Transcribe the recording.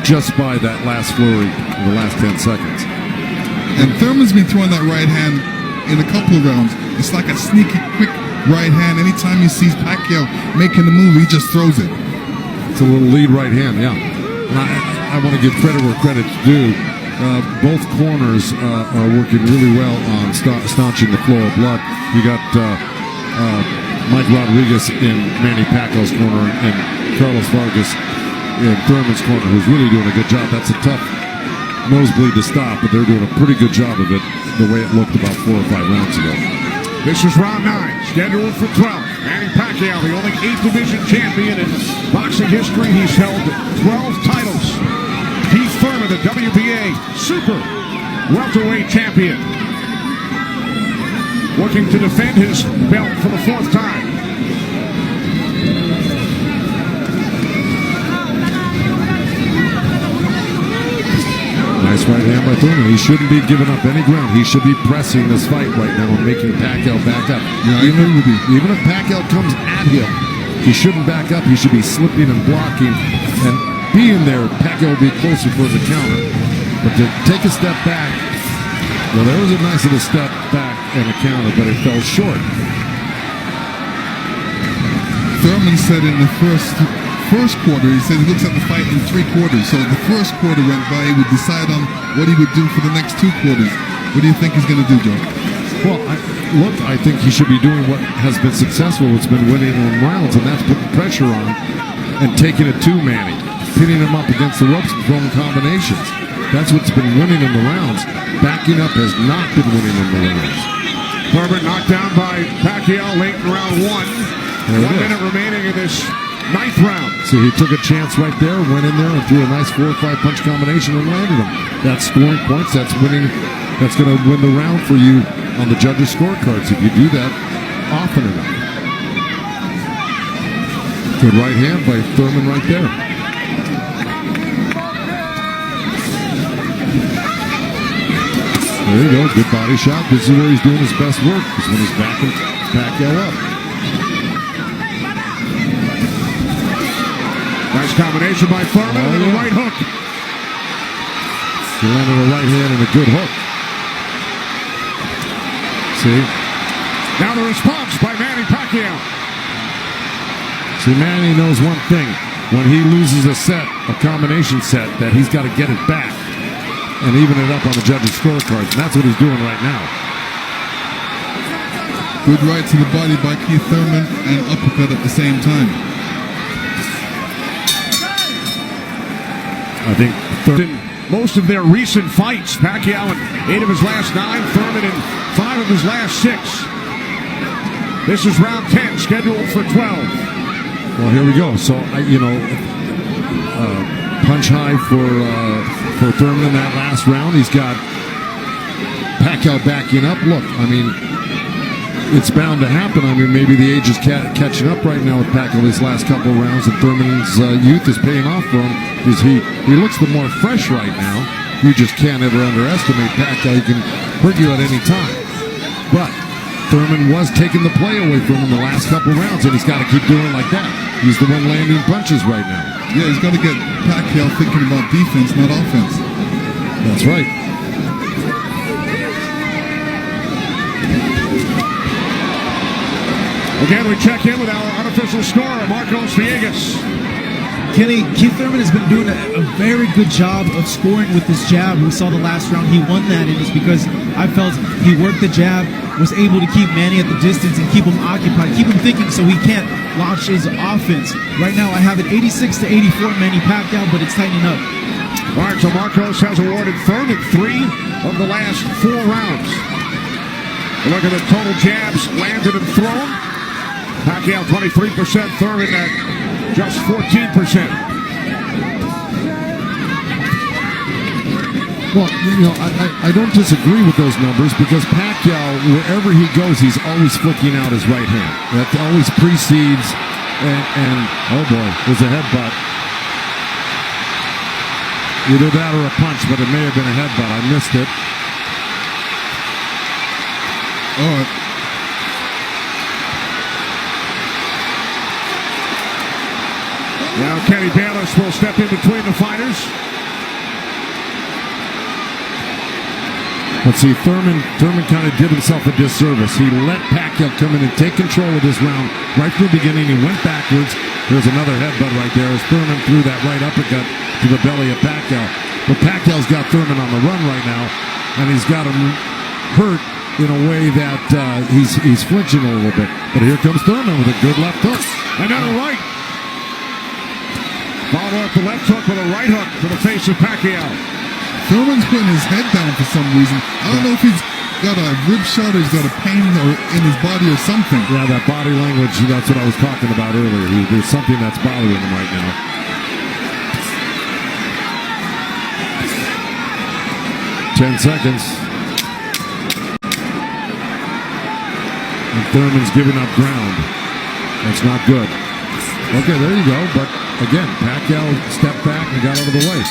just by that last flurry in the last 10 seconds. And Thurman's been throwing that right hand in a couple of rounds. It's like a sneaky, quick right hand. Anytime he sees Pacquiao making the move, he just throws it. It's a little lead right hand, yeah. And I want to give credit where credit's due. Both corners are working really well on staunching the flow of blood. You got Mike Rodriguez in Manny Pacquiao's corner and Carlos Vargas in Thurman's corner, who's really doing a good job. That's a tough nosebleed to stop, but they're doing a pretty good job of it the way it looked about 4 or 5 rounds ago. This is round 9, scheduled for 12. Manny Pacquiao, the only 8th division champion in boxing history. He's held 12 titles. Keith Thurman, the WBA super welterweight champion, looking to defend his belt for the 4th time. Nice right hand by Thurman. He shouldn't be giving up any ground. He should be pressing this fight right now and making Pacquiao back up. Yeah, even if Pacquiao comes at him, he shouldn't back up. He should be slipping and blocking. And being there, Pacquiao will be closer for the counter. But to take a step back, well, there was a nice little step back and a counter, but it fell short. Thurman said in the first quarter, he said he looks at the fight in 3 quarters. So the first quarter went by, he would decide on what he would do for the next 2 quarters. What do you think he's going to do, Joe? Well, I think he should be doing what has been successful. It's been winning in rounds, and that's putting pressure on and taking it to Manny, pinning him up against the ropes and throwing combinations. That's what's been winning in the rounds. Backing up has not been winning in the rounds. Thurman knocked down by Pacquiao late in round 1. 1 minute remaining in this 9th round. So he took a chance right there, went in there and threw a nice 4 or 5 punch combination and landed him. That's scoring points. That's winning. That's going to win the round for you on the judges' scorecards if you do that often enough. Good right hand by Thurman right there. There you go. Good body shot. This is where he's doing his best work. Is when he's backing Pacquiao up. Nice combination by Thurman with a right hook. He landed a right hand and a good hook. See? Now the response by Manny Pacquiao. See, Manny knows one thing. When he loses a set, a combination set, that he's got to get it back and even it up on the judges' scorecards. And that's what he's doing right now. Good right to the body by Keith Thurman and uppercut at the same time. I think most of their recent fights, Pacquiao in 8 of his last 9, Thurman in 5 of his last 6. This is round 10, scheduled for 12. Well, here we go. So, punch high for Thurman in that last round. He's got Pacquiao backing up. Look, I mean, it's bound to happen. I mean, maybe the age is catching up right now with Pacquiao these last couple of rounds, and Thurman's youth is paying off for him because he looks the more fresh right now. You just can't ever underestimate Pacquiao. He can hurt you at any time. But Thurman was taking the play away from him the last couple of rounds, and he's got to keep doing it like that. He's the one landing punches right now. Yeah, he's got to get Pacquiao thinking about defense, not offense. That's right. Again, we check in with our unofficial scorer, Marcos Villegas. Kenny, Keith Thurman has been doing a very good job of scoring with his jab. We saw the last round he won that, and it's because I felt he worked the jab, was able to keep Manny at the distance and keep him occupied, keep him thinking so he can't launch his offense. Right now I have it 86-84 Manny Pacquiao, but it's tightening up. All right, so Marcos has awarded Thurman 3 of the last 4 rounds. Look at the total jabs landed and thrown. Pacquiao 23%, Thurman at just 14%. Well, I don't disagree with those numbers because Pacquiao, wherever he goes, he's always flicking out his right hand. That always precedes, and oh boy, there's a headbutt. Either that or a punch, but it may have been a headbutt. I missed it. Oh, now Kenny Bayless will step in between the fighters. But see, Thurman kind of did himself a disservice. He let Pacquiao come in and take control of this round right from the beginning. He went backwards. There's another headbutt right there as Thurman threw that right uppercut to the belly of Pacquiao. But Pacquiao's got Thurman on the run right now, and he's got him hurt in a way that he's flinching a little bit. But here comes Thurman with a good left hook. Another right. Follow up the left hook with a right hook to the face of Pacquiao. Thurman's putting his head down for some reason. I don't know if he's got a rib shot or he's got a pain in his body or something. Yeah, that body language, that's what I was talking about earlier. There's something that's bothering him right now. Ten seconds. And Thurman's giving up ground. That's not good. Okay, there you go. But again, Pacquiao stepped back and got out of the way.